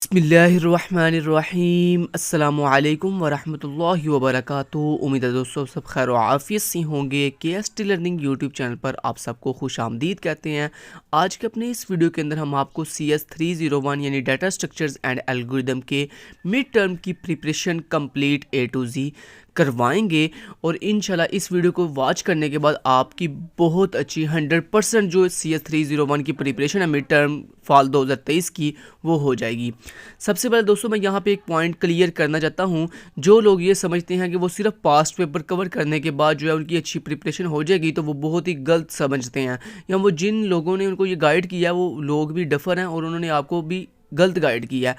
बिस्मिल्लाहिर्रहमानिर्रहीम अस्सलामुअलैकुम वरहमतुल्लाहि वबरकातुहू। उम्मीद है दोस्तों सब खैर व आफियत से होंगे। KST लर्निंग यूट्यूब चैनल पर आप सबको खुश आमदीद कहते हैं। आज के अपने इस वीडियो के अंदर हम आपको CS 301 यानी डाटा स्ट्रक्चर्स एंड एल्गोरिदम के मिड टर्म की preparation complete A to Z करवाएंगे और इंशाल्लाह इस वीडियो को वॉच करने के बाद आपकी बहुत अच्छी 100% जो CS 301 की प्रिपरेशन है मिड टर्म फॉल 2023 की वो हो जाएगी। सबसे पहले दोस्तों मैं यहाँ पे एक पॉइंट क्लियर करना चाहता हूँ। जो लोग ये समझते हैं कि वो सिर्फ पास्ट पेपर कवर करने के बाद जो है उनकी अच्छी प्रिपरेशन हो जाएगी, तो वो बहुत ही गलत समझते हैं। या वो जिन लोगों ने उनको ये गाइड किया वो लोग भी डफर हैं और उन्होंने आपको भी गलत गाइड किया है।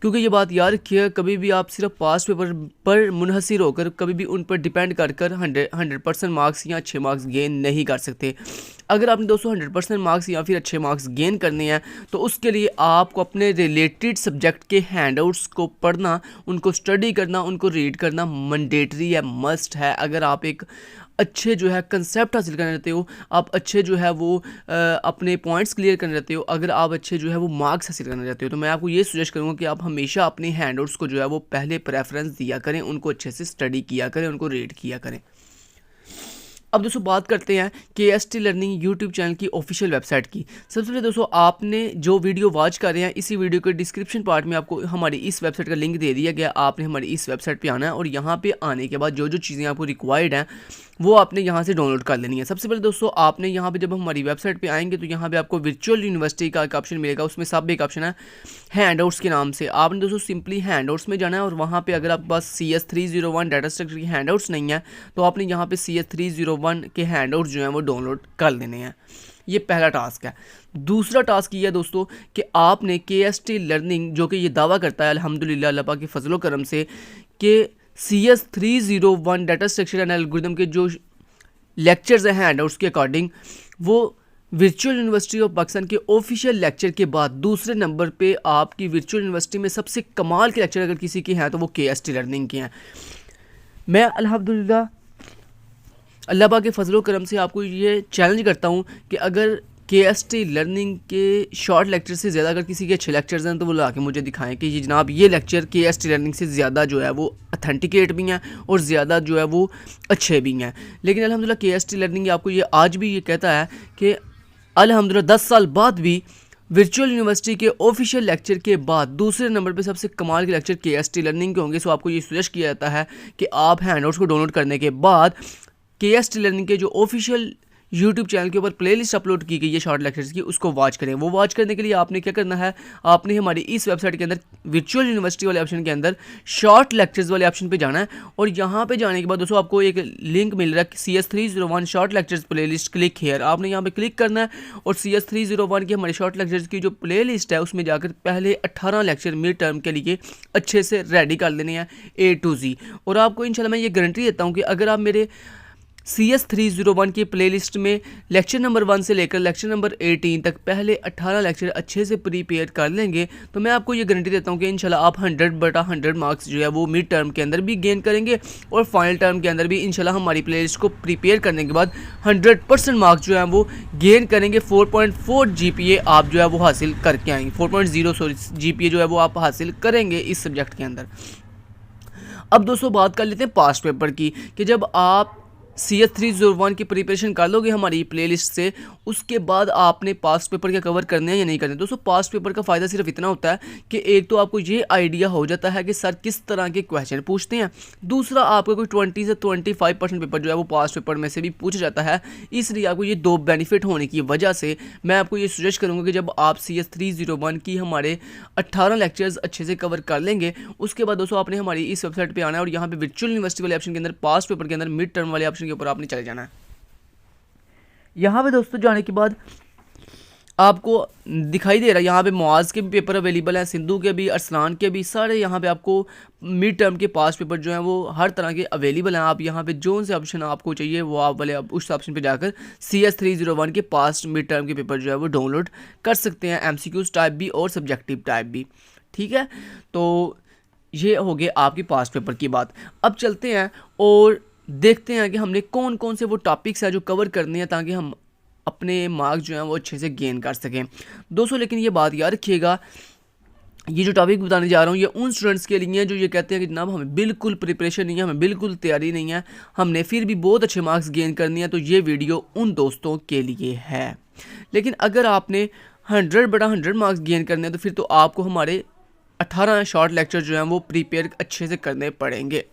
क्योंकि ये बात याद रखिए, कभी भी आप सिर्फ पास पेपर पर मुनहसिर होकर कभी भी उन पर डिपेंड कर 100% मार्क्स या अच्छे मार्क्स गेन नहीं कर सकते। अगर आपने दोस्तों 100% मार्क्स या फिर अच्छे मार्क्स गेन करने हैं तो उसके लिए आपको अपने रिलेटेड सब्जेक्ट के हैंडआउट्स को पढ़ना, उनको स्टडी करना, उनको रीड करना मैंडेटरी है, मस्ट है। अगर आप एक अच्छे जो है कंसेप्ट हासिल करना चाहते हो, आप अच्छे जो है वो अपने पॉइंट्स क्लियर करना चाहते हो, अगर आप अच्छे जो है वो मार्क्स हासिल करना चाहते हो, तो मैं आपको ये सजेस्ट करूँगा कि आप हमेशा अपने हैंडआउट्स को जो है वो पहले प्रेफरेंस दिया करें, उनको अच्छे से स्टडी किया करें, उनको रीड किया करें। अब दोस्तों बात करते हैं KST लर्निंग यूट्यूब चैनल की ऑफिशियल वेबसाइट की। सबसे पहले दोस्तों आपने जो वीडियो वॉच कर रहे हैं इसी वीडियो के डिस्क्रिप्शन पार्ट में आपको हमारी इस वेबसाइट का लिंक दे दिया गया। आपने हमारी इस वेबसाइट पे आना है और यहाँ पे आने के बाद जो जो चीज़ें आपको रिक्वायर्ड हैं वो आपने यहाँ से डाउनलोड कर लेनी है। सबसे पहले दोस्तों आपने यहाँ पे जब हमारी वेबसाइट पे आएंगे तो यहाँ पे आपको वर्चुअल यूनिवर्सिटी का एक ऑप्शन मिलेगा, उसमें सब एक ऑप्शन है हैंडआउट्स के नाम से। आपने दोस्तों सिंपली हैंडआउट्स में जाना है और वहाँ पे अगर आपके पास CS 301 डाटा स्ट्रक्चर की हैंडआउट्स नहीं है तो आपने यहाँ पे CS 301 के हैंडआउट्स जो हैं वो डाउनलोड कर लेने हैं। ये पहला टास्क है। दूसरा टास्क ये है दोस्तों कि आपने KST लर्निंग जो कि ये दावा करता है अल्हम्दुलिल्लाह अल्लाह पाक के फजलो करम से कि CS 301 data structure and algorithm के जो लेक्चर्स हैं हैंडआउट्स के अकॉर्डिंग वो वर्चुअल यूनिवर्सिटी ऑफ पाकिस्तान के ऑफिशियल लेक्चर के बाद दूसरे नंबर पे आपकी वर्चुअल यूनिवर्सिटी में सबसे कमाल के लेक्चर अगर किसी के हैं तो वो KST लर्निंग के हैं। मैं अल्हम्दुलिल्लाह अल्लाह पाक के फजलो करम से आपको ये चैलेंज करता हूँ कि अगर KST लर्निंग के शॉर्ट लेक्चर से ज़्यादा अगर किसी के अच्छे लेक्चर्स हैं तो वो ला के मुझे दिखाएं कि ये जनाब ये लेक्चर KST लर्निंग से ज़्यादा जो है वो अथेंटिकेट भी हैं और ज़्यादा जो है वो अच्छे भी हैं। लेकिन अल्हम्दुलिल्लाह KST लर्निंग आपको ये आज भी ये कहता है कि अल्हम्दुलिल्लाह 10 साल बाद भी वर्चुअल यूनिवर्सिटी के ऑफिशियल लेक्चर के बाद दूसरे नंबर पे सबसे कमाल के लेक्चर KST लर्निंग के होंगे। सो आपको ये सजेस्ट किया जाता है कि आप हैंडआउट्स को डाउनलोड करने के बाद KST लर्निंग के जो ऑफिशियल यूट्यूब चैनल के ऊपर प्लेलिस्ट अपलोड की गई है शॉर्ट लेक्चर्स की, उसको वॉच करें। वो वॉच करने के लिए आपने क्या करना है, आपने हमारी इस वेबसाइट के अंदर वर्चुअल यूनिवर्सिटी वाले ऑप्शन के अंदर शॉर्ट लेक्चर्स वाले ऑप्शन पे जाना है और यहाँ पे जाने के बाद दोस्तों आपको एक लिंक मिल रहा है CS 301 short lectures playlist, click here. आपने यहाँ पे क्लिक करना है और CS 301 की हमारी शॉर्ट लेक्चर्स की जो प्ले लिस्ट है उसमें जाकर पहले 18 लेक्चर मिड टर्म के लिए अच्छे से रेडी कर लेने हैं A to Z। और आपको इंशाल्लाह मैं ये गारंटी देता हूँ कि अगर आप मेरे CS 301 की प्लेलिस्ट में लेक्चर नंबर 1 से लेकर लेक्चर नंबर 18 तक पहले 18 लेक्चर अच्छे से प्रिपेयर कर लेंगे तो मैं आपको ये गारंटी देता हूँ कि इंशाल्लाह आप 100/100 मार्क्स जो है वो मिड टर्म के अंदर भी गेन करेंगे और फाइनल टर्म के अंदर भी इंशाल्लाह हमारी प्लेलिस्ट को प्रिपेयर करने के बाद 100% मार्क्स जो है वो गेन करेंगे। 4.4 GPA आप जो है वो हासिल करके आएंगे, 4.0 GPA जो है वो आप हासिल करेंगे इस सब्जेक्ट के अंदर। अब दोस्तों बात कर लेते हैं पास्ट पेपर की कि जब आप CS 301 की प्रिपरेशन कर लोगे हमारी प्लेलिस्ट से, उसके बाद आपने पास्ट पेपर क्या कवर करने हैं या नहीं करने। दोस्तों पास्ट पेपर का फ़ायदा सिर्फ इतना होता है कि एक तो आपको ये आइडिया हो जाता है कि सर किस तरह के क्वेश्चन पूछते हैं, दूसरा आपका कोई 20 से 25% पेपर जो है वो पास्ट पेपर में से भी पूछा जाता है। इसलिए आपको ये दो बेनिफिट होने की वजह से मैं आपको ये सजेस्ट करूँगा कि जब आप CS 301 की हमारे 18 लेक्चर्स अच्छे से कवर कर लेंगे उसके बाद दोस्तों आपने हमारी इस वेबसाइट पर आना है और यहाँ पर वर्चुअल यूनिवर्सिटी वाले ऑप्शन के अंदर पास्ट पेपर के अंदर मिड टर्म वाले ऑप्शन के ऊपर आपने चले जाना है। यहाँ पे दोस्तों जाने के बाद आपको दिखाई दे रहा है यहाँ पे मुआज के भी पेपर अवेलेबल हैं, सिंधु के भी, अरसलान के भी, सारे यहाँ पे आपको मिड टर्म के पास्ट पेपर जो हैं वो हर तरह के अवेलेबल हैं। आप यहाँ पे जो से ऑप्शन आपको चाहिए वो आप वाले उस ऑप्शन पे जाकर CS 301 के पास्ट मिड टर्म के पेपर जो है वो डाउनलोड कर सकते हैं, MCQs टाइप भी और सब्जेक्टिव टाइप भी। ठीक है, तो ये हो गए आपकी पास्ट पेपर की बात। अब चलते हैं और देखते हैं कि हमने कौन कौन से वो टॉपिक्स हैं जो कवर करने हैं ताकि हम अपने मार्क्स जो हैं वो अच्छे से गेन कर सकें दोस्तों। लेकिन ये बात याद रखिएगा ये जो टॉपिक बताने जा रहा हूँ ये उन स्टूडेंट्स के लिए है जो ये कहते हैं कि जनाब हमें बिल्कुल प्रिपरेशन नहीं है, हमें बिल्कुल तैयारी नहीं है, हमने फिर भी बहुत अच्छे मार्क्स गेन करनी है, तो ये वीडियो उन दोस्तों के लिए है। लेकिन अगर आपने 100/100 मार्क्स गेन करने हैं तो फिर तो आपको हमारे 18 शॉर्ट लेक्चर जो हैं वो प्रिपेयर अच्छे से करने पड़ेंगे।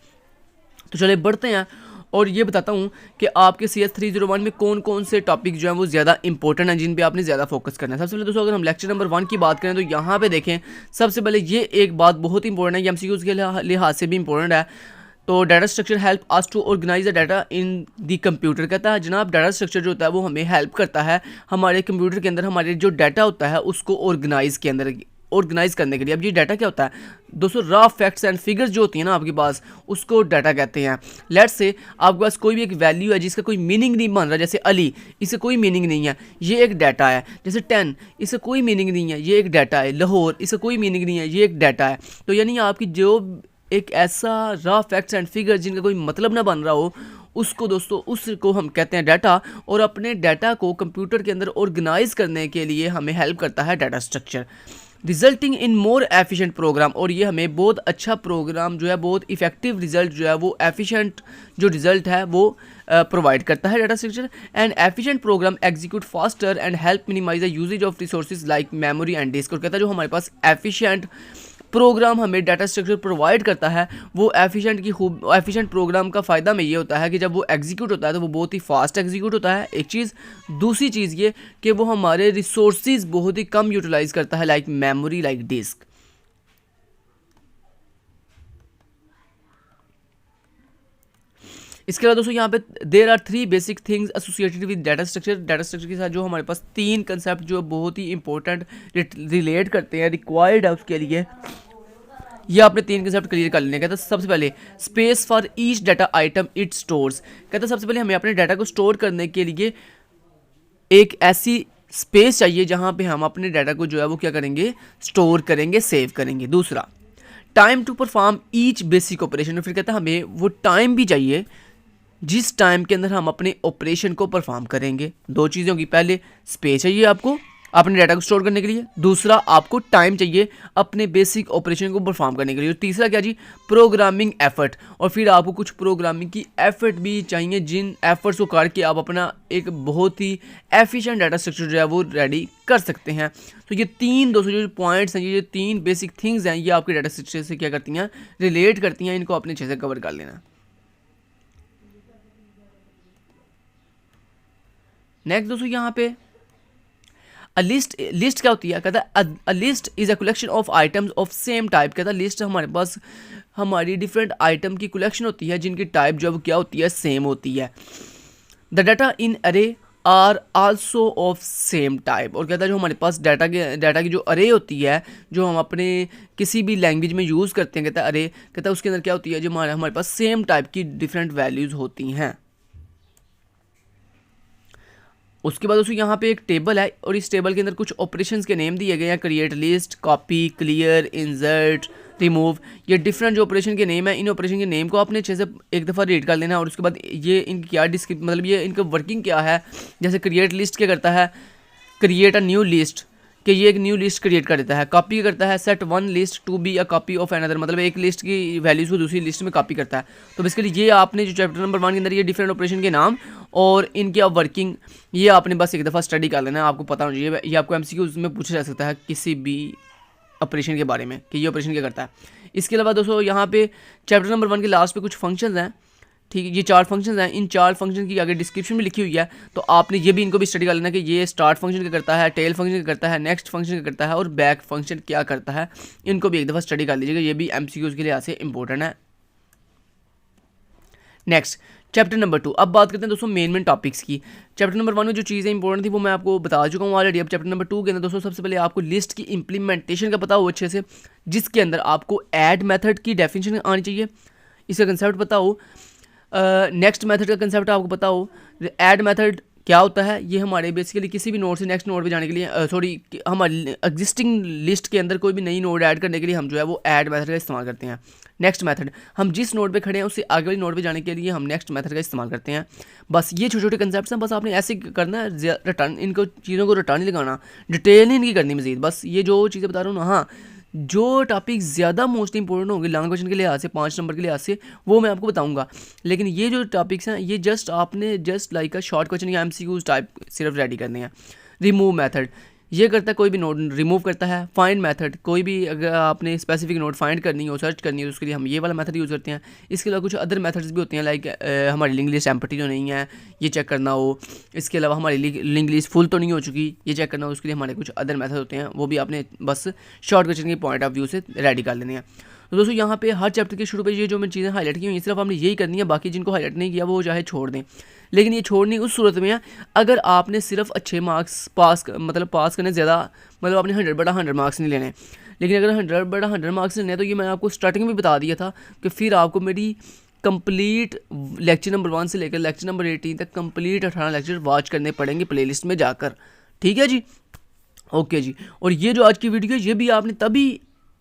तो चले बढ़ते हैं और ये बताता हूँ कि आपके CS 301 में कौन कौन से टॉपिक जो हैं वो ज़्यादा इंपॉर्टेंट हैं, जिन पे आपने ज़्यादा फोकस करना है। सबसे पहले दोस्तों अगर हम लेक्चर नंबर 1 की बात करें तो यहाँ पे देखें, सबसे पहले ये एक बात बहुत इंपॉर्टेंट है, ये MCQs के लिहाज से भी इंपॉर्टेंट है। तो data structure help us to organise the data in the computer, कहता है जनाब डाटा स्ट्रक्चर जो होता है वो हमें हेल्प करता है हमारे कंप्यूटर के अंदर हमारे जो डाटा होता है उसको ऑर्गेनाइज करने के लिए। अब ये डाटा क्या होता है दोस्तों, रॉ फैक्ट्स एंड फिगर्स जो होती है ना आपके पास, उसको डाटा कहते हैं। लेट्स से आपके पास कोई भी एक वैल्यू है जिसका कोई मीनिंग नहीं बन रहा, जैसे अली, इससे कोई मीनिंग नहीं है, ये एक डाटा है। जैसे 10, इससे कोई मीनिंग नहीं है, ये एक डाटा है। लाहौर, इससे कोई मीनिंग नहीं है, ये एक डाटा है। तो यानी आपकी जो एक ऐसा रॉ फैक्ट्स एंड फिगर्स जिनका कोई मतलब ना बन रहा हो, उसको दोस्तों उसको हम कहते हैं डाटा। और अपने डाटा को कंप्यूटर के अंदर ऑर्गेनाइज करने के लिए हमें हेल्प करता है data structure, resulting in more efficient program. और ये हमें बहुत अच्छा प्रोग्राम जो है, बहुत इफेक्टिव रिजल्ट जो है वो एफिशिएंट जो रिजल्ट है वो प्रोवाइड करता है data structure. And efficient program execute faster and help minimise the usage of resources like memory and disk. और कहता है जो हमारे पास एफिशिएंट प्रोग्राम हमें डाटा स्ट्रक्चर प्रोवाइड करता है, वो एफिशिएंट प्रोग्राम का फ़ायदा में ये होता है कि जब वो एग्जीक्यूट होता है तो वो बहुत ही फास्ट एग्जीक्यूट होता है, एक चीज़। दूसरी चीज़ ये कि वो हमारे रिसोर्सेज बहुत ही कम यूटिलाइज करता है, लाइक मेमोरी, लाइक डिस्क। इसके अलावा दोस्तों यहाँ पे there are 3 basic things associated with data structure. Data structure के साथ जो हमारे पास 3 कंसेप्ट जो बहुत ही इंपॉर्टेंट रिलेट करते हैं, रिक्वायर्ड है उसके लिए, ये आपने 3 कंसेप्ट क्लियर कर लेने। कहता है सबसे पहले space for each data item it stores. कहता है सबसे पहले हमें अपने डाटा को स्टोर करने के लिए एक ऐसी स्पेस चाहिए जहाँ पे हम अपने डाटा को जो है वो क्या करेंगे, स्टोर करेंगे, सेव करेंगे। दूसरा time to perform each basic operation. फिर कहता है हमें वो टाइम भी चाहिए जिस टाइम के अंदर हम अपने ऑपरेशन को परफॉर्म करेंगे। 2 चीज़ें होगी, पहले स्पेस चाहिए आपको अपने डाटा को स्टोर करने के लिए, दूसरा आपको टाइम चाहिए अपने बेसिक ऑपरेशन को परफॉर्म करने के लिए, और तीसरा क्या जी, प्रोग्रामिंग एफर्ट। और फिर आपको कुछ प्रोग्रामिंग की एफर्ट भी चाहिए, जिन एफर्ट्स को करके आप अपना एक बहुत ही एफिशिएंट डाटा स्ट्रक्चर जो है वो रेडी कर सकते हैं। तो ये 3 दोस्तों जो पॉइंट्स हैं, ये 3 बेसिक थिंग्स हैं, ये आपके डाटा स्ट्रक्चर से क्या करती हैं, रिलेट करती हैं। इनको अपने अच्छे से कवर कर लेना। नेक्स्ट दोस्तों यहाँ पे लिस्ट क्या होती है, कहता है a list is a collection of items of same type. कहता है लिस्ट हमारे पास हमारी डिफरेंट आइटम की कलेक्शन होती है जिनकी टाइप जो क्या होती है, सेम होती है। The data in array are also of same type. और कहता है जो हमारे पास डाटा की जो अरे होती है, जो हम अपने किसी भी लैंग्वेज में यूज़ करते हैं, कहता है अरे, कहता है उसके अंदर क्या होती है, जो हमारे पास सेम टाइप की डिफरेंट वैल्यूज़ होती हैं। उसके बाद दोस्तों यहाँ पे एक टेबल है और इस टेबल के अंदर कुछ ऑपरेशंस के नेम दिए गए हैं, create list, copy, clear, insert, remove. ये डिफरेंट जो ऑपरेशन के नेम है, इन ऑपरेशन के नेम को आपने अच्छे से एक दफ़ा रीड कर लेना है। और उसके बाद ये इनकी क्या मतलब ये इनका वर्किंग क्या है। जैसे क्रिएट लिस्ट क्या करता है, क्रिएट अ न्यू लिस्ट, कि ये एक न्यू लिस्ट क्रिएट कर देता है। कॉपी करता है, set one list to be a copy of another, मतलब एक लिस्ट की वैल्यूज़ को दूसरी लिस्ट में कॉपी करता है। तो बेसिकली ये आपने जो चैप्टर नंबर 1 के अंदर ये डिफरेंट ऑपरेशन के नाम और इनकी अब वर्किंग, ये आपने बस एक दफ़ा स्टडी कर लेना है, आपको पता होना चाहिए। ये आपको MCQs में पूछा जा सकता है किसी भी ऑपरेशन के बारे में कि ये ऑपरेशन क्या करता है। इसके अलावा दोस्तों यहाँ पे चैप्टर नंबर 1 के लास्ट पे कुछ फंक्शंस हैं, ठीक है, ये 4 फंक्शंस हैं। इन 4 फंक्शन की आगे डिस्क्रिप्शन में लिखी हुई है, तो आपने ये भी इनको भी स्टडी कर लेना कि ये स्टार्ट फंक्शन क्या करता है, टेल फंक्शन क्या करता है, नेक्स्ट फंक्शन क्या करता है और बैक फंक्शन क्या करता है। इनको भी एक दफ़ा स्टडी कर लीजिएगा, ये भी MCQs के लिए ऐसे इंपॉर्टेंट है। नेक्स्ट चैप्टर नंबर 2, अब बात करते हैं दोस्तों मेन टॉपिक्स की। चैप्टर नंबर 1 में जो चीज़ें इंपॉर्टेंट थी वो मैं आपको बता चुका हूँ ऑलरेडी। अब चैप्टर नंबर 2 के अंदर दोस्तों सबसे पहले आपको लिस्ट की इंप्लीमेंटेशन का पता हो अच्छे से, जिसके अंदर आपको ऐड मेथड की डेफिनेशन आनी चाहिए, इसका कंसेप्ट पता हो। नेक्स्ट मेथड का कंसेप्ट आपको पता हो। ऐड मेथड क्या होता है, ये हमारे बेसिकली किसी भी नोड से नेक्स्ट नोड पे जाने के लिए हमारी एग्जिस्टिंग लिस्ट के अंदर कोई भी नई नोड ऐड करने के लिए हम जो है वो ऐड मेथड का इस्तेमाल करते हैं। नेक्स्ट मेथड, हम जिस नोड पे खड़े हैं उससे आगे वाली नोड पे जाने के लिए हम नेक्स्ट मेथड का इस्तेमाल करते हैं। बस ये छोटे छोटे कंसेप्ट हैं, बस आपने ऐसे करना है, रिटर्न इनको चीज़ों को रिटर्न नहीं लगाना, डिटेल नहीं इनकी करनी मजीद, बस ये जो चीज़ें बता रहा हूँ ना, हाँ जो टॉपिक ज़्यादा मोस्ट इंपॉर्टेंट होंगे लॉन्ग क्वेश्चन के लिहाज से 5 नंबर के लिहाज से वो मैं आपको बताऊंगा। लेकिन ये जो टॉपिक्स हैं ये जस्ट आपने just like a short question या एमसीक्यूज टाइप सिर्फ रेडी करने हैं। रिमूव मेथड ये करता है, कोई भी नोट रिमूव करता है। फाइंड मेथड कोई भी अगर आपने स्पेसिफिक नोट फाइंड करनी हो, सर्च करनी हो, तो उसके लिए हम ये वाला मेथड यूज़ करते हैं। इसके अलावा कुछ अदर मेथड्स भी होते हैं, लाइक हमारी लिंक लिस्ट एम्प्टी तो नहीं है ये चेक करना हो। इसके अलावा हमारी लिंक लिस्ट फुल तो नहीं हो चुकी ये चेक करना हो, उसके लिए हमारे कुछ अदर मेथड होते हैं, वो भी आपने बस शॉर्ट क्वेश्चन के पॉइंट ऑफ व्यू से रेडी कर लेने हैं। तो दोस्तों यहाँ पे हर चैप्टर के शुरू पे ये जो मैं चीज़ें हाईलाइट की हुई सिर्फ आपने यही करनी है, बाकी जिनको हाईलाइट नहीं किया वो चाहे छोड़ दें। लेकिन ये छोड़नी उस सूरत में है अगर आपने सिर्फ अच्छे मार्क्स पास करने ज़्यादा मतलब आपने 100/100 मार्क्स नहीं लेने। लेकिन अगर 100/100 मार्क्स लेने हैं तो ये मैं आपको स्टार्टिंग में बता दिया था कि फिर आपको मेरी कंप्लीट लेक्चर नंबर 1 से लेकर लेक्चर नंबर 18 तक कंप्लीट 18 लेक्चर वॉच करने पड़ेंगे प्लेलिस्ट में जाकर। ठीक है जी, ओके जी। और ये जो आज की वीडियो है ये भी आपने तभी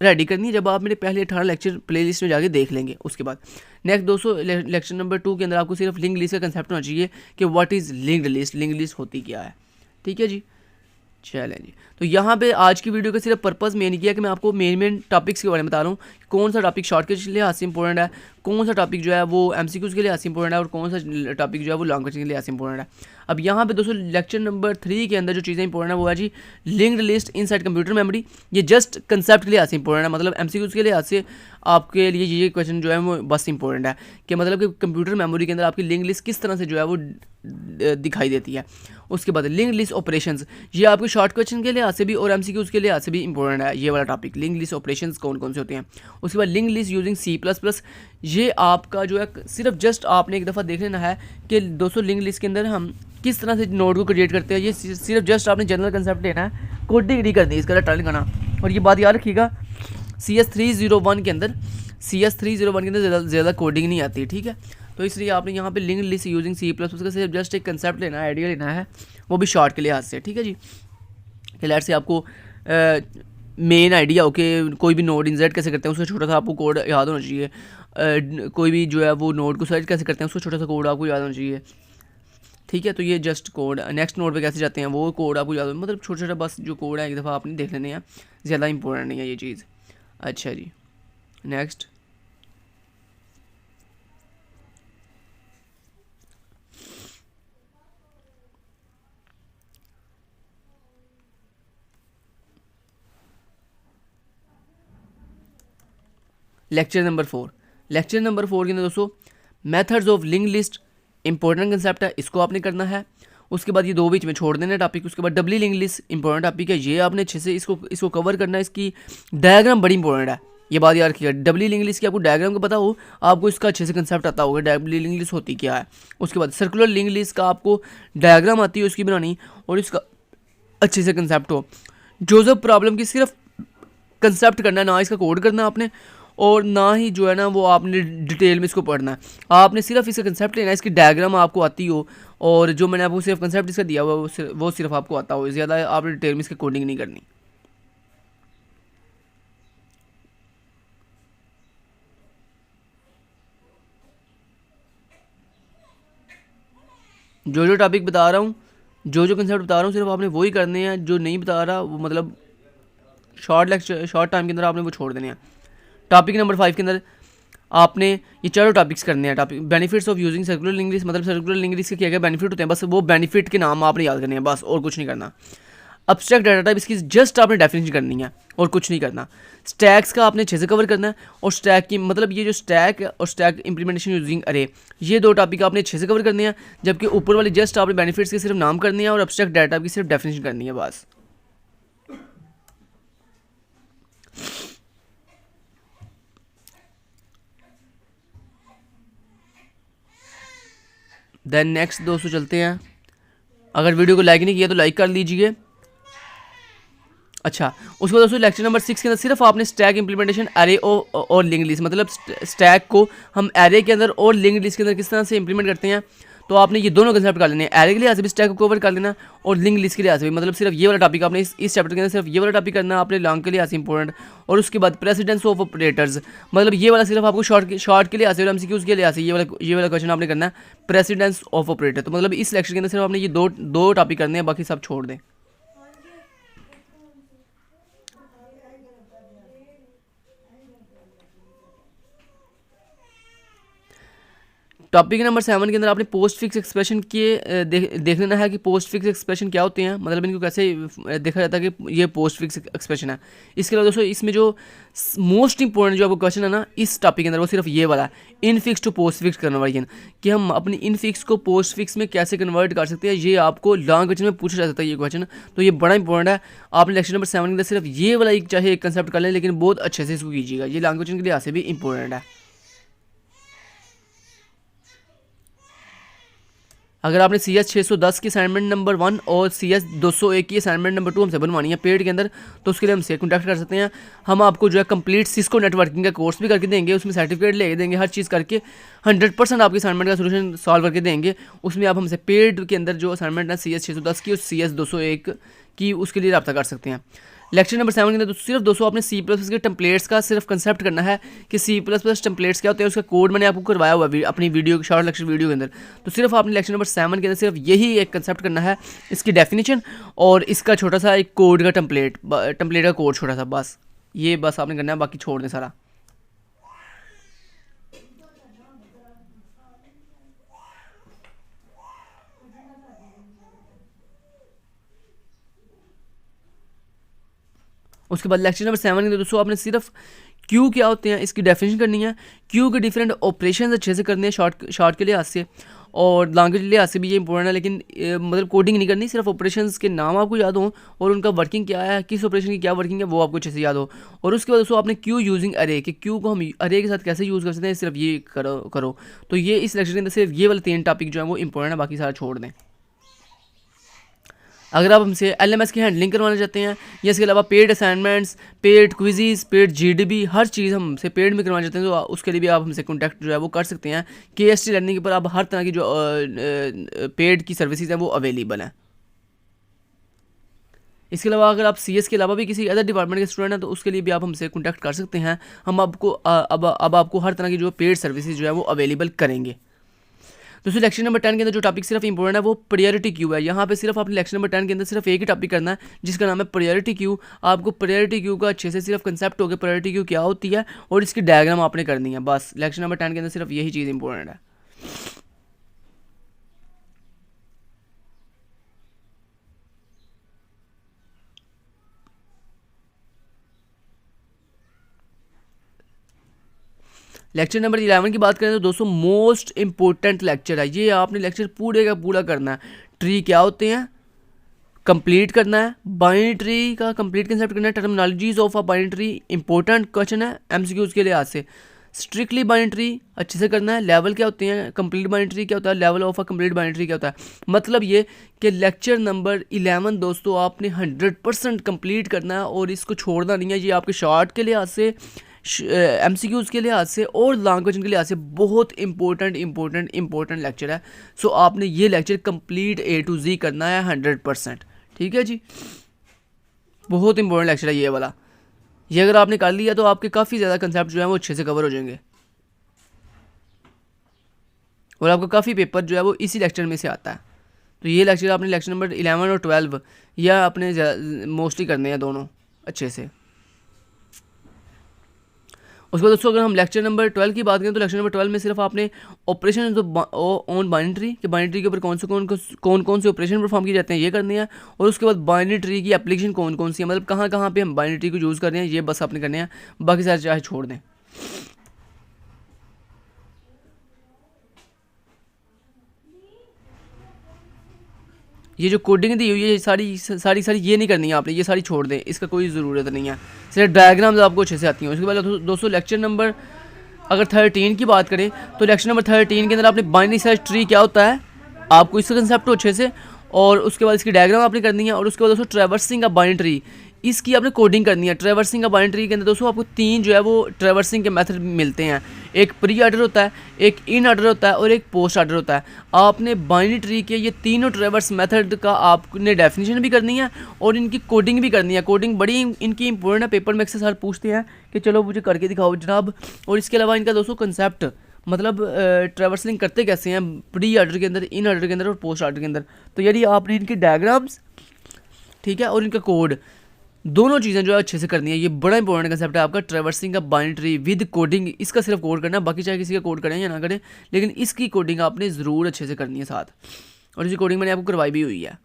रेडी करनी है जब आप मेरे पहले 18 लेक्चर प्लेलिस्ट में जाके देख लेंगे। उसके बाद नेक्स्ट दोस्तों लेक्चर नंबर 2 के अंदर आपको सिर्फ लिंक लिस्ट का कंसेप्ट होना चाहिए कि what is linked list, link list होती क्या है। ठीक है जी, चलें जी। तो यहाँ पे आज की वीडियो का सिर्फ पर्पस मेन किया कि मैं आपको मेन टॉपिक्स के बारे में बता रहा हूँ कि कौन सा टॉपिक शॉर्ट के लिहाज से इंपॉर्टेंट है, कौन सा टॉपिक जो है वो एमसीक्यूज के लिहाज से इंपॉर्टेंट है और कौन सा टॉपिक जो है वो लॉन्ग क्वेश्चन के लिहाज से इंपॉर्टेंट है। अब यहाँ पे दोस्तों लेक्चर नंबर 3 के अंदर जो चीज़ें इंपॉर्टेंट है वो है जी linked list inside computer memory. ये जस्ट कंसेप्ट के लिहाज से इंपॉर्टेंट है, मतलब एमसीक्यूज के लिहाज से आपके लिए ये क्वेश्चन जो है वो बस इंपॉर्टेंट है कि मतलब कि कंप्यूटर मेमोरी के अंदर आपकी लिंक लिस्ट किस तरह से जो है वो दिखाई देती है। उसके बाद लिंक लिस्ट ऑपरेशंस, ये आपके शॉर्ट क्वेश्चन के लिहाज से भी और एमसीक्यूज के लिहाज से भी इंपॉर्टेंट है ये वाला टॉपिक। लिंक लिस्ट ऑपरेशंस कौन कौन से होते हैं। उसके बाद लिंक लिस्ट यूजिंग C++, ये आपका जो है सिर्फ जस्ट आपने एक दफ़ा देख लेना है कि दोस्तों लिंक लिस्ट के अंदर हम किस तरह से नोड को क्रिएट करते हैं। ये सिर्फ जस्ट आपने जनरल कंसेप्ट लेना है, कोडिंग नहीं करनी, इसका टर्न करना। और ये बात याद रखिएगा CS301 के अंदर ज़्यादा कोडिंग नहीं आती। ठीक है, तो इसलिए आपने यहाँ पे लिंक लिस्ट यूजिंग C++ का सिर्फ जस्ट एक कंसेप्ट लेना है, आइडिया लेना है, वो भी शॉर्ट के लिहाज से। ठीक है जी, कि लेट से आपको मेन आइडिया हो कि कोई भी नोड इंसर्ट कैसे करते हैं उसका छोटा सा आपको कोड याद होना चाहिए। कोई भी जो है वो नोड को सर्च कैसे करते हैं उसका छोटा सा कोड आपको याद होना चाहिए। ठीक है, तो ये जस्ट कोड, नेक्स्ट नोड पे कैसे जाते हैं वो कोड आपको याद हो, मतलब छोटा छोटा बस जो कोड है एक दफ़ा आपने देख लेने हैं, ज़्यादा इंपॉर्टेंट नहीं है ये चीज़। अच्छा जी, नेक्स्ट लेक्चर नंबर 4 के अंदर दोस्तों methods of link list important concept है, इसको आपने करना है। उसके बाद ये दो बीच में छोड़ देना टॉपिक। उसके बाद डबली लिंक लिस्ट इंपॉर्टेंट टॉपिक है, ये आपने अच्छे से इसको कवर करना है। इसकी डायग्राम बड़ी इंपॉर्टेंट है, ये बात याद रखिएगा। डबली लिंक लिस्ट की आपको डायग्राम का पता हो, आपको इसका अच्छे से कंसेप्ट आता होगा डबली लिंक लिस्ट होती क्या है। उसके बाद सर्कुलर लिंक लिस्ट का आपको डायग्राम आती है उसकी बनानी और इसका अच्छे से कंसेप्ट हो। जोसेफ प्रॉब्लम की सिर्फ कंसेप्ट करना है, ना इसका कोड करना आपने और ना ही जो है ना वो आपने डिटेल में इसको पढ़ना है। आपने सिर्फ इसका कंसेप्ट लेना है, इसकी डायग्राम आपको आती हो और जो मैंने आपको सिर्फ कंसेप्ट इसका दिया हुआ वो सिर्फ आपको आता हो, ज़्यादा आपने डिटेल में इसकी कोडिंग नहीं करनी। जो टॉपिक बता रहा हूँ, जो कंसेप्ट बता रहा हूँ सिर्फ आपने वही करने हैं, जो नहीं बता रहा वो मतलब शॉर्ट टाइम के अंदर आपने वो छोड़ देने हैं। टॉपिक नंबर 5 के अंदर आपने ये चारों टॉपिक्स करने हैं। Topic benefits of using circular link list, मतलब सर्कुलर लिंक लिस्ट के क्या क्या बेनिफिट होते हैं, बस वो बेनिफिट के नाम आपने याद करने हैं बस, और कुछ नहीं करना। अब्स्ट्रैक्ट डाटा टाइप, इसकी जस्ट आपने डेफिनेशन करनी है और कुछ नहीं करना। स्टैक्स का आपने अच्छे से कवर करना है और स्टैक की मतलब ये जो स्टैक है और स्टैक इंप्लीमेंटेशन यूजिंग अरे, ये दो टॉपिक आपने अच्छे से कवर करने हैं। जबकि ऊपर वाले जस्ट आपने बेनिफिट्स के सिर्फ नाम करने हैं और अब्स्ट्रैक्ट डाटा की सिर्फ डेफिनेशन करनी है बस। देन नेक्स्ट दोस्तों चलते हैं, अगर वीडियो को लाइक नहीं किया तो लाइक कर लीजिए। अच्छा, उसके बाद दोस्तों लेक्चर नंबर 6 के अंदर सिर्फ आपने स्टैक इंप्लीमेंटेशन एरे और लिंक लिस्ट, मतलब स्टैक को हम एरे के अंदर और लिंक लिस्ट के अंदर किस तरह से इंप्लीमेंट करते हैं, तो आपने ये दोनों कंसेप्ट कर लेने हैं। एरे के लिहाज से भी स्टैक को कवर कर लेना और लिंक लिस्ट के लिहाज से भी, मतलब सिर्फ ये वाला टॉपिक आपने इस चैप्टर के अंदर सिर्फ ये वाला टॉपिक करना आपने लॉन्ग के लिहाज से इंपॉर्टेंट। और उसके बाद प्रेसिडेंस ऑफ ऑपरेटर्स, मतलब ये वाला सिर्फ आपको शॉर्ट के लिहाज से और एमसीक्यूज के लिहाज से ये वाला क्वेश्चन आपने करना है, प्रेसिडेंस ऑफ ऑपरेटर। तो मतलब इस लेक्चर के अंदर सिर्फ आपने ये दो टॉपिक करने हैं, बाकी सब छोड़ दें। टॉपिक नंबर 7 के अंदर आपने पोस्ट फिक्स एक्सप्रेशन के देख लेना है कि पोस्ट फिक्स एक्सप्रेशन क्या होते हैं, मतलब इनको कैसे देखा जाता है कि ये पोस्ट फिक्स एक्सप्रेशन है। इसके अलावा दोस्तों इसमें जो मोस्ट इंपॉर्टेंट जो आपको क्वेश्चन है ना इस टॉपिक के अंदर वो सिर्फ ये वाला infix to postfix conversion, कि हम अपनी इन फिक्स को पोस्ट फिक्स में कैसे कन्वर्ट कर सकते हैं। ये आपको लॉन्ग क्वेश्चन में पूछा जा सकता है ये क्वेश्चन, तो ये बड़ा इंपॉर्टेंट है। आपने लेक्चर नंबर 7 के अंदर सिर्फ ये वाला एक चाहे एक कंसेप्ट कर लें, लेकिन बहुत अच्छे से इसको कीजिएगा, ये लॉन्ग क्वेश्चन के लिहाज से भी इंपॉर्टेंट है। अगर आपने CS 610 की असाइनमेंट नंबर 1 और CS 201 की असाइनमेंट नंबर 2 हमसे बनवानी है पेड के अंदर, तो उसके लिए हमसे कॉन्टैक्ट कर सकते हैं। हम आपको जो है कंप्लीट सिस्को नेटवर्किंग का कोर्स भी करके देंगे, उसमें सर्टिफिकेट ले देंगे, हर चीज़ करके 100% आपकी असाइनमेंट का सोल्यूशन सॉल्व करके देंगे। उसमें आप हमसे पेड के अंदर जो असाइनमेंट है CS 610 की और CS 201 की उसके लिए रब्ता कर सकते हैं। लेक्चर नंबर 7 के अंदर सिर्फ दोस्तों आपने C++ के टेम्पलेट्स का सिर्फ कंसेप्ट करना है कि C++ टेम्पलेट्स क्या होते हैं, उसका कोड मैंने आपको करवाया हुआ है अपनी वीडियो शॉर्ट लेक्चर वीडियो के अंदर। तो सिर्फ आपने लेक्चर नंबर 7 के अंदर सिर्फ यही एक कंसेप्ट करना है, इसकी डेफिनेशन और इसका छोटा सा एक कोड का टेम्पलेट का कोड छोटा सा, बस ये बस आपने करना है, बाकी छोड़ दें सारा। उसके बाद लेक्चर नंबर 7 के दोस्तों आपने सिर्फ क्यू क्या होते हैं इसकी डेफिनेशन करनी है, क्यू के डिफरेंट ऑपरेशंस अच्छे से करने हैं शॉर्ट के लिहाज से और लैंग्वेज के लिहाज से भी ये इंपॉर्टेंट है, लेकिन मतलब कोडिंग नहीं करनी, सिर्फ ऑपरेशंस के नाम आपको याद हो और उनका वर्किंग क्या है, किस ऑपरेशन की क्या वर्किंग है वो आपको अच्छे से याद हो। और उसके बाद दोस्तों आपने क्यू यूजिंग अरे कि क्यू को हम अरे के साथ कैसे यूज़ कर सकते हैं, सिर्फ ये करो। तो ये इस लेक्चर के अंदर सिर्फ ये वाले 3 टॉपिक जो है वो इंपॉर्टेंट है, बाकी सारा छोड़ दें। अगर आप हमसे LMS की हैंडलिंग करवाना चाहते हैं या इसके अलावा paid assignments, paid quiz, paid GDB हर चीज़ हमसे पेड में करवाना चाहते हैं, तो उसके लिए भी आप हमसे कॉन्टैक्ट जो है वो कर सकते हैं। KST लर्निंग के ऊपर आप हर तरह की जो पेड की सर्विसेज हैं वो अवेलेबल हैं। इसके अलावा अगर आप CS के अलावा भी किसी अदर डिपार्टमेंट के स्टूडेंट हैं तो उसके लिए भी आप हमसे कॉन्टैक्ट कर सकते हैं। हम आपको अब आपको हर तरह की जो पेड सर्विसेज जो है वो अवेलेबल करेंगे। दोस्तों लेक्चर नंबर 10 के अंदर जो टॉपिक सिर्फ इंपॉर्टेंट है वो प्रायोरिटी क्यू है। यहाँ पे सिर्फ आपने लेक्चर नंबर 10 के अंदर सिर्फ एक ही टॉपिक करना है जिसका नाम है प्रायोरिटी क्यू। आपको प्रायोरिटी क्यू का अच्छे से सिर्फ कंसेप्ट हो गया प्रायोरिटी क्यू क्या होती है और इसकी डायग्राम आपने करनी है, बस लेक्चर नंबर 10 के अंदर सिर्फ यही चीज़ इंपॉर्टेंट है। लेक्चर नंबर 11 की बात करें तो दोस्तों मोस्ट इंपॉर्टेंट लेक्चर है ये, आपने लेक्चर पूरे का पूरा करना है। ट्री क्या होते हैं कंप्लीट करना है, बाइनरी ट्री का कंप्लीट कंसेप्ट करना है, terminologies of a binary tree important question है MCQs के लिहाज से। स्ट्रिक्टली बाइनरी ट्री अच्छे से करना है। लेवल क्या होते हैं, कंप्लीट बाइनरी ट्री क्या होता है, level of a complete binary tree क्या होता है। मतलब ये कि लेक्चर नंबर 11 दोस्तों आपने 100% कंप्लीट करना है और इसको छोड़ना नहीं है। ये आपके शॉर्ट के लिहाज से, MCQs के लिहाज से और लॉन्ग क्वेश्चन के लिहाज से बहुत इंपॉर्टेंट लेक्चर है। सो आपने ये lecture complete A to Z करना है 100%, ठीक है जी। बहुत इंपॉर्टेंट लेक्चर है ये वाला, ये अगर आपने कर लिया तो आपके काफ़ी ज़्यादा कंसेप्ट जो है वो अच्छे से कवर हो जाएंगे और आपका काफ़ी पेपर जो है वो इसी लेक्चर में से आता है। तो ये लेक्चर आपने लेक्चर नंबर 11 और 12 या अपने मोस्टली करने हैं दोनों अच्छे से। उसके बाद दोस्तों अगर हम लेक्चर नंबर 12 की बात करें तो लेक्चर नंबर 12 में सिर्फ आपने ऑपरेशन ऑन बाइनरी ट्री कि बाइनरी ट्री के ऊपर कौन से ऑपरेशन परफॉर्म किए जाते हैं ये करने हैं और उसके बाद बाइनरी ट्री की एप्लीकेशन कौन सी है, मतलब कहाँ पे हम बाइनरी ट्री को यूज़ कर रहे हैं ये बस आपने करने हैं, बाकी सारे चाहे छोड़ दें। ये जो कोडिंग दी हुई है सारी ये नहीं करनी है आपने, ये सारी छोड़ दें, इसका कोई ज़रूरत नहीं है, सिर्फ डायग्राम्स आपको अच्छे से आती हैं। उसके बाद दोस्तों लेक्चर नंबर अगर 13 की बात करें तो लेक्चर नंबर 13 के अंदर आपने बाइनरी सर्च ट्री क्या होता है आपको इसका कंसेप्ट हो अच्छे से और उसके बाद इसकी डायग्राम आपने करनी है और उसके बाद दोस्तों ट्रैवर्सिंग का बाइनरी ट्री इसकी आपने कोडिंग करनी है। ट्रैवर्सिंग का बाइनरी ट्री के अंदर दोस्तों आपको 3 जो है वो ट्रैवर्सिंग के मेथड मिलते हैं, एक प्री ऑर्डर होता है, एक इन ऑर्डर होता है और एक पोस्ट ऑर्डर होता है। आपने बाइनरी ट्री के ये तीनों ट्रैवर्स मेथड का आपने डेफिनेशन भी करनी है और इनकी कोडिंग भी करनी है। कोडिंग बड़ी इनकी इंपॉर्टेंट है, पेपर में अक्सर सर पूछते हैं कि चलो मुझे करके दिखाओ जनाब। और इसके अलावा इनका दोस्तों कंसेप्ट मतलब ट्रैवर्सलिंग करते कैसे हैं प्री ऑर्डर के अंदर, इन ऑर्डर के अंदर और पोस्ट ऑर्डर के अंदर। तो यदि आपने इनकी डायग्राम्स ठीक है और इनका कोड दोनों चीज़ें जो है अच्छे से करनी है। ये बड़ा इंपॉर्टेंट कंसेप्ट है आपका, ट्रैवर्सिंग का बाइनरी विद कोडिंग। इसका सिर्फ कोड करना है, बाकी चाहे किसी का कोड करें या ना करें, लेकिन इसकी कोडिंग आपने ज़रूर अच्छे से करनी है साथ। और इसकी कोडिंग मैंने आपको करवाई भी हुई है।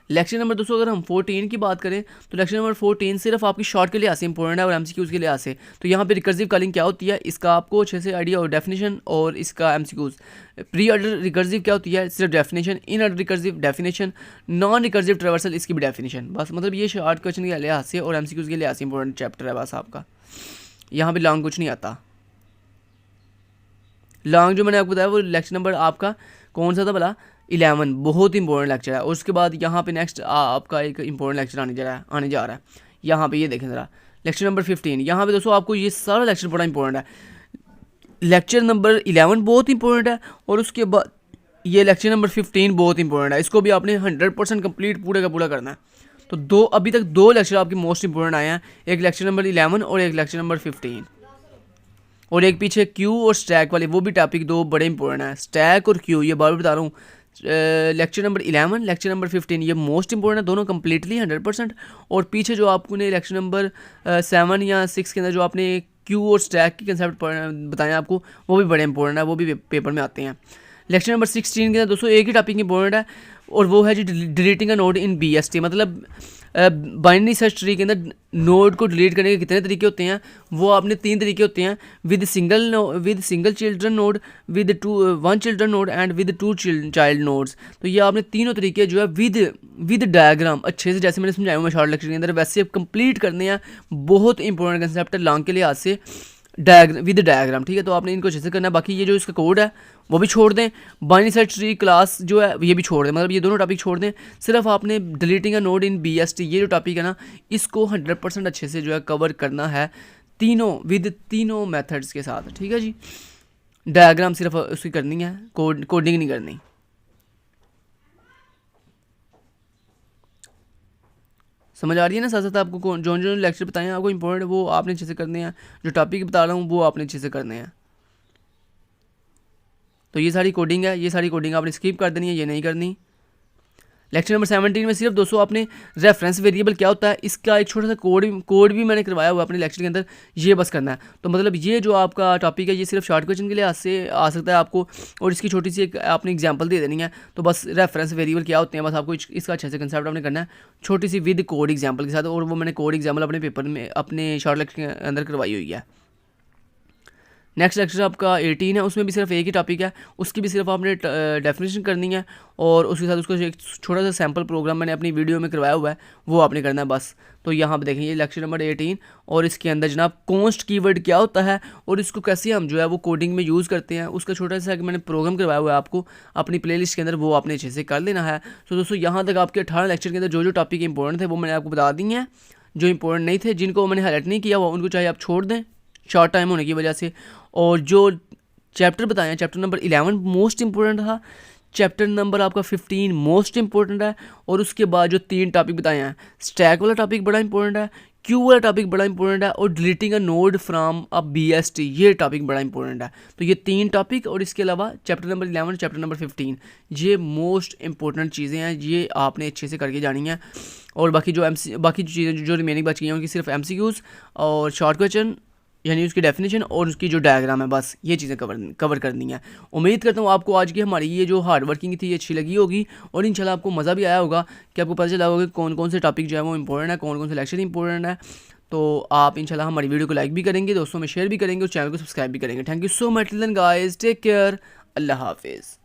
लेक्चर नंबर दोस्तों अगर हम 14 की बात करें तो लेक्चर नंबर 14 सिर्फ आपकी शॉर्ट के लिए आसे इंपॉर्टेंट है और एमसीक्यूज़ के लिए आसे। तो यहाँ पे रिकर्सिव कॉलिंग क्या होती है इसका आपको अच्छे से आइडिया और डेफिनेशन, और इसका एमसीक्यूज़। प्री ऑर्डर रिकर्सिव क्या होती है, सिर्फ definition. In order recursive definition. Non recursive traversal इसकी भी डेफिनेशन। बस मतलब ये शॉर्ट क्वेश्चन के लिहाज से और एमसीक्यूज़ के लिहाज से इंपॉर्टेंट चैप्टर है बस आपका। यहाँ पर लॉन्ग कुछ नहीं आता। लॉन्ग जो मैंने आपको बताया वो लेक्चर नंबर आपका कौन सा था भला, 11। बहुत इंपॉर्टेंट लेक्चर है। और उसके बाद यहाँ पे नेक्स्ट आपका एक इंपॉर्टेंट लेक्चर आने जा रहा है। यहाँ पे ये देखें ज़रा, लेक्चर नंबर 15। यहाँ पे दोस्तों आपको ये सारा लेक्चर बड़ा इंपॉर्टेंट है। लेक्चर नंबर 11 बहुत इंपॉर्टेंट है, और उसके बाद ये लेक्चर नंबर 15 बहुत इंपॉर्टेंट है। इसको भी आपने 100% कंप्लीट पूरे का पूरा करना है। तो अभी तक दो लेक्चर आपके मोस्ट इंपॉर्टेंट आए हैं, एक लेक्चर नंबर 11 और एक लेक्चर नंबर 15। और एक पीछे क्यू और स्टैक वाले, वो भी टॉपिक दो बड़े इंपॉर्टेंट हैं, स्टैक और क्यू। ये बार बता रहा हूँ, लेक्चर नंबर 11 लेक्चर नंबर 15 ये मोस्ट इंपॉर्टेंट है, दोनों कम्प्लीटली 100%। और पीछे जो आपने लेक्चर नंबर 7 या 6 के अंदर जो आपने क्यू और स्टैक की कंसेप्ट बताया आपको, वो भी बड़े इंपॉर्टेंट है, वो भी पेपर में आते हैं। लेक्चर नंबर 16 के अंदर दोस्तों एक ही टॉपिक इंपॉर्टेंट है, और वो है जी deleting a node in BST। मतलब बाइनरी सर्च ट्री के अंदर नोड को डिलीट करने के कितने तरीके होते हैं, वो आपने 3 तरीके होते हैं, with single children node, with 1 children node and with 2 child nodes. तो ये आपने तीनों तरीके जो है विद डायग्राम अच्छे से, जैसे मैंने समझाया हुआ शॉर्ट लेक्चर के अंदर, वैसे कंप्लीट करने हैं। बहुत इंपॉर्टेंट कंसेप्ट है लॉन्ग के लिहाज से, विद डायग्राम, ठीक है। तो आपने इनको अच्छे से करना है। बाकी ये जो इसका कोड है वो भी छोड़ दें, बाइनरी सर्च ट्री क्लास जो है ये भी छोड़ दें, मतलब ये दोनों टॉपिक छोड़ दें। सिर्फ आपने deleting a node in BST ये जो टॉपिक है ना, इसको 100% अच्छे से जो है कवर करना है, तीनों मेथड्स के साथ, ठीक है जी। डायग्राम सिर्फ उसकी करनी है, कोडिंग नहीं करनी। समझ आ रही है ना। साथ साथ आपको जो लेक्चर बताए हैं आपको इंपॉर्टेंट, वो आपने अच्छे से करने हैं। जो टॉपिक बता रहा हूँ वो आपने अच्छे से करने हैं। तो ये सारी कोडिंग है, ये सारी कोडिंग आपने स्किप कर देनी है, ये नहीं करनी। लेक्चर नंबर 17 में सिर्फ दोस्तों आपने रेफरेंस वेरिएबल क्या होता है इसका एक छोटा सा कोड भी मैंने करवाया हुआ अपने लेक्चर के अंदर, ये बस करना है। तो मतलब ये जो आपका टॉपिक है ये सिर्फ शॉर्ट क्वेश्चन के लिए से आ सकता है आपको, और इसकी छोटी सी एक आपने एग्जांपल दे देनी है। तो बस रेफरेंस वेरिएबल क्या होते हैं, बस आपको इसका अच्छे से कंसेप्ट आपने करना है, छोटी सी विद कोड एग्जाम्पल के साथ। और वो मैंने कोड एग्जाम्पल अपने पेपर में अपने शॉर्ट लेक्चर के अंदर करवाई हुई है। नेक्स्ट लेक्चर आपका 18 है, उसमें भी सिर्फ एक ही टॉपिक है, उसकी भी सिर्फ आपने डेफिनेशन करनी है, और उसके साथ उसको एक छोटा सा सैम्पल प्रोग्राम मैंने अपनी वीडियो में करवाया हुआ है, वो आपने करना है बस। तो यहाँ पे देखें ये लेक्चर नंबर 18, और इसके अंदर जनाब कॉन्स्ट कीवर्ड क्या होता है और इसको कैसे हम जो है वो कोडिंग में यूज़ करते हैं, उसका छोटा सा मैंने प्रोग्राम करवाया हुआ है आपको अपनी प्लेलिस्ट के अंदर, वो आपने अच्छे से कर लेना है। तो दोस्तों यहाँ तक आपके 18 लेक्चर के अंदर जो टॉपिक इंपॉर्टेंट थे वो मैंने आपको बता दी हैं। जो इंपॉर्टेंट नहीं थे, जिनको मैंने हाईलाइट नहीं किया हुआ, उनको चाहे आप छोड़ दें शॉर्ट टाइम होने की वजह से। और जो चैप्टर बताए हैं, चैप्टर नंबर 11 मोस्ट इंपॉर्टेंट था, चैप्टर नंबर आपका 15 मोस्ट इंपॉर्टेंट है, और उसके बाद जो 3 टॉपिक बताए हैं, स्टैक वाला टॉपिक बड़ा इंपॉर्टेंट है, क्यू वाला टॉपिक बड़ा इंपॉर्टेंट है, और deleting a node from a BST ये टॉपिक बड़ा इंपॉर्टेंट है। तो ये 3 टॉपिक, और इसके अलावा चैप्टर नंबर 11 चैप्टर नंबर 15 ये मोस्ट इंपॉर्टेंट चीज़ें हैं, ये आपने अच्छे से करके जानी है। और बाकी जो चीज़ें जो रिमेनिंग बच गई हैं उनकी सिर्फ MCQs और शॉर्ट क्वेश्चन, यानी उसकी डेफिनेशन और उसकी जो डायग्राम है, बस ये चीज़ें कवर करनी है। उम्मीद करता हूँ आपको आज की हमारी ये जो हार्ड वर्किंग थी ये अच्छी लगी होगी, और इंशाल्लाह आपको मज़ा भी आया होगा कि आपको पता चला होगा कि कौन कौन से टॉपिक जो है वो इंपॉर्टेंट है, कौन कौन से लेक्चर इंपॉर्टेंट है। तो आप इंशाल्लाह हमारी वीडियो को लाइक भी करेंगे, दोस्तों में शेयर भी करेंगे, और चैनल को सब्सक्राइब भी करेंगे। Thank you so much, till then guys, take care, अल्लाह हाफिज़।